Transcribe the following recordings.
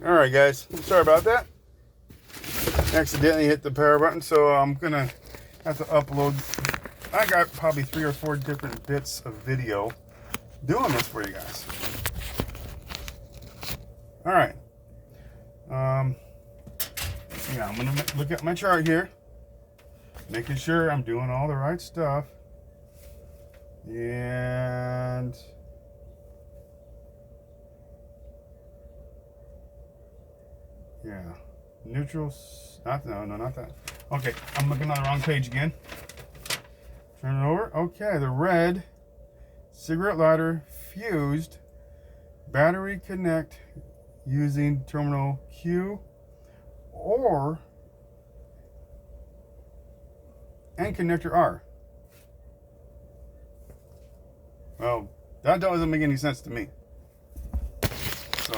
Alright guys, sorry about that. Accidentally hit the power button, so I'm gonna have to upload. I got probably 3 or 4 different bits of video doing this for you guys. Alright. Yeah, I'm gonna look at my chart here, making sure I'm doing all the right stuff. And yeah, neutral, not that. Okay, I'm looking on the wrong page again. Turn it over. Okay, the red, cigarette lighter, fused, battery connect using terminal Q or and connector R. Well, that doesn't make any sense to me. So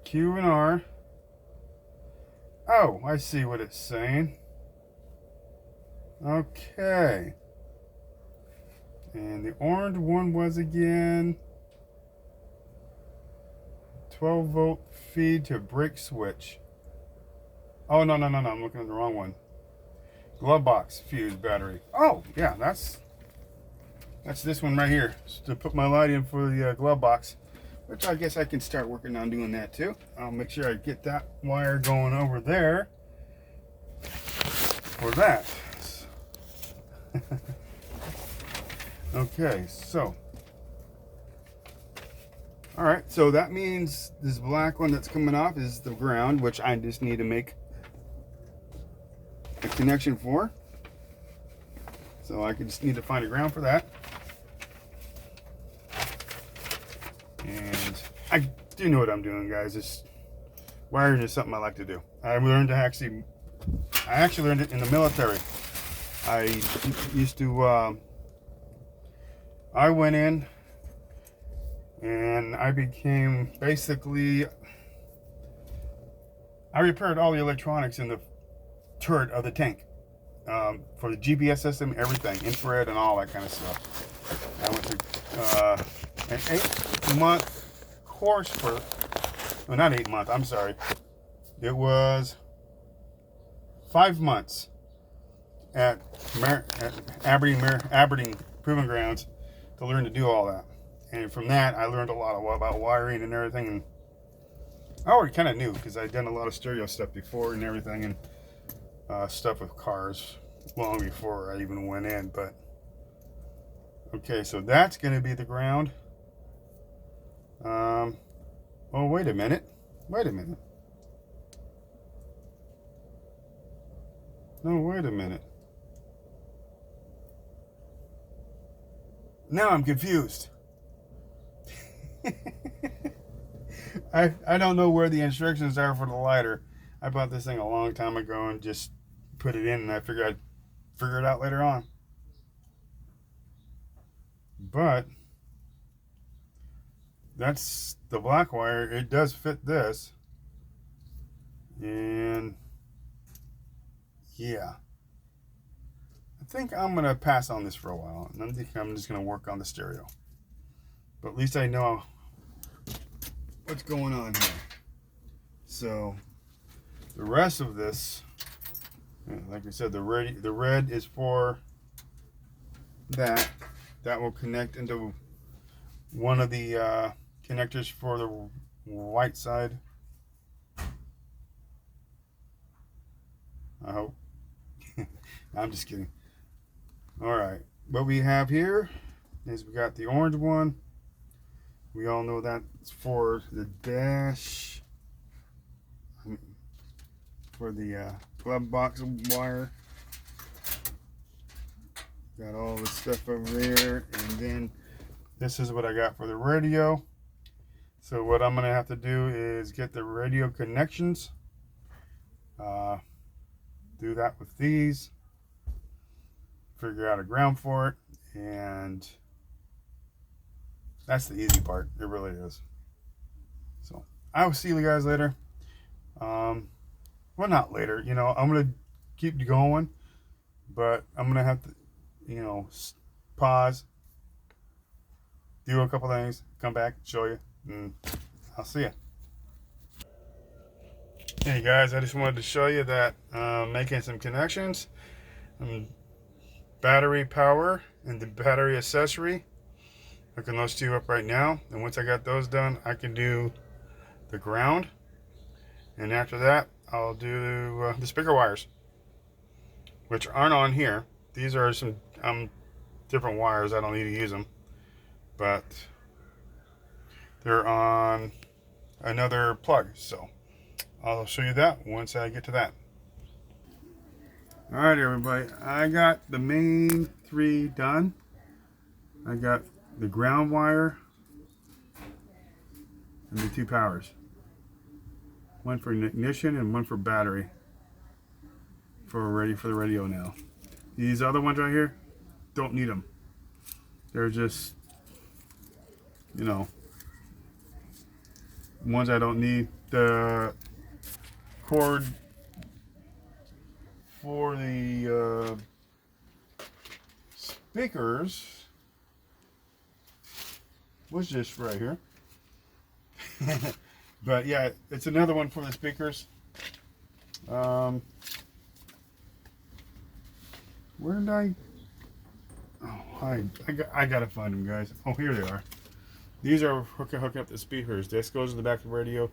Q and R. Oh, I see what it's saying. Okay. And the orange one was again 12-volt feed to brake switch. Oh, no. I'm looking at the wrong one. Glove box fuse battery. Oh, yeah, that's this one right here. Just to put my light in for the glove box, which I guess I can start working on doing that too. I'll make sure I get that wire going over there for that. Okay, so all right, so that means this black one that's coming off is the ground, which I just need to make a connection for. So I just need to find a ground for that. And I do know what I'm doing, guys. This wiring is something I like to do. I actually learned it in the military. I used to I went in and I became basically, I repaired all the electronics in the turret of the tank, for the GPS system, everything, infrared and all that kind of stuff. I went through an 8-month course for, well, not 8 months, I'm sorry. It was 5 months at Aberdeen Proving Grounds to learn to do all that. And from that, I learned a lot about wiring and everything. And I already kind of knew because I'd done a lot of stereo stuff before and everything, and stuff with cars long before I even went in. But okay, so that's going to be the ground. Oh, wait a minute. No, wait a minute. Now I'm confused. I don't know where the instructions are for the lighter. I bought this thing a long time ago and just put it in, and I figured I'd figure it out later on. But that's the black wire. It does fit this. And yeah, I think I'm going to pass on this for a while. And I think I'm just going to work on the stereo. But at least I know what's going on here. So the rest of this, like I said, the red is for that. That will connect into one of the connectors for the white side. I hope. I'm just kidding. All right, what we have here is we got the orange one. We all know that's for the dash, for the glove box wire. Got all the stuff over there, and then this is what I got for the radio. So what I'm gonna have to do is get the radio connections. Do that with these. Figure out a ground for it, and that's the easy part. It really is. So I will see you guys later. Well, not later. You know, I'm gonna keep going, but I'm gonna have to, pause do a couple things, come back, show you, and I'll see you. Hey guys, I just wanted to show you that making some connections, battery power and the battery accessory. Hooking those two up right now, and once I got those done, I can do the ground, and after that I'll do the speaker wires, which aren't on here. These are some different wires. I don't need to use them, but they're on another plug, so I'll show you that once I get to that. Alright everybody, I got the main three done. I got the ground wire and the two powers. One for ignition and one for battery. Ready for the radio now. These other ones right here, don't need them. They're just, you know, ones I don't need. The cord for the speakers was just right here. But yeah, it's another one for the speakers. Where did I? Oh, I gotta find them, guys. Oh, here they are. These are hooking up the speakers. This goes to the back of the radio,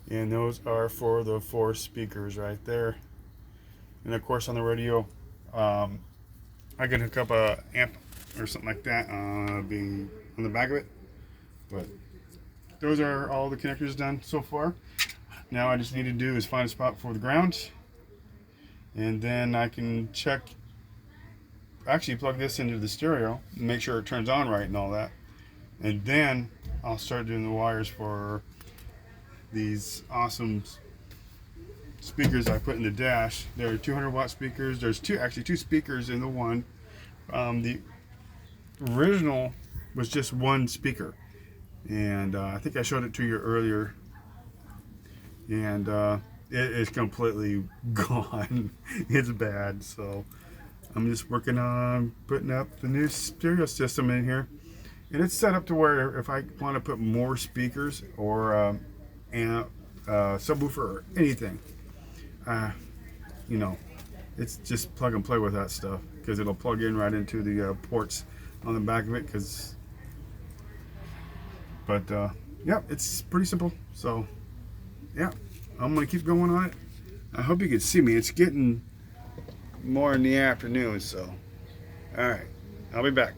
and those are for the 4 speakers right there. And of course, on the radio, I can hook up a amp or something like that, being on the back of it. But those are all the connectors done so far. Now I just need to do is find a spot for the ground, and then I can actually plug this into the stereo and make sure it turns on right and all that, and then I'll start doing the wires for these awesome speakers I put in the dash. They're 200 watt speakers. There's actually two speakers in the one. The original was just one speaker, and I think I showed it to you earlier, and it is completely gone. It's bad, so I'm just working on putting up the new stereo system in here, and it's set up to where if I want to put more speakers or amp, subwoofer or anything, you know, it's just plug and play with that stuff, because it'll plug in right into the ports on the back of it. Yeah, it's pretty simple. So yeah, I'm gonna keep going on it. I hope you can see me. It's getting more in the afternoon, so all right, I'll be back.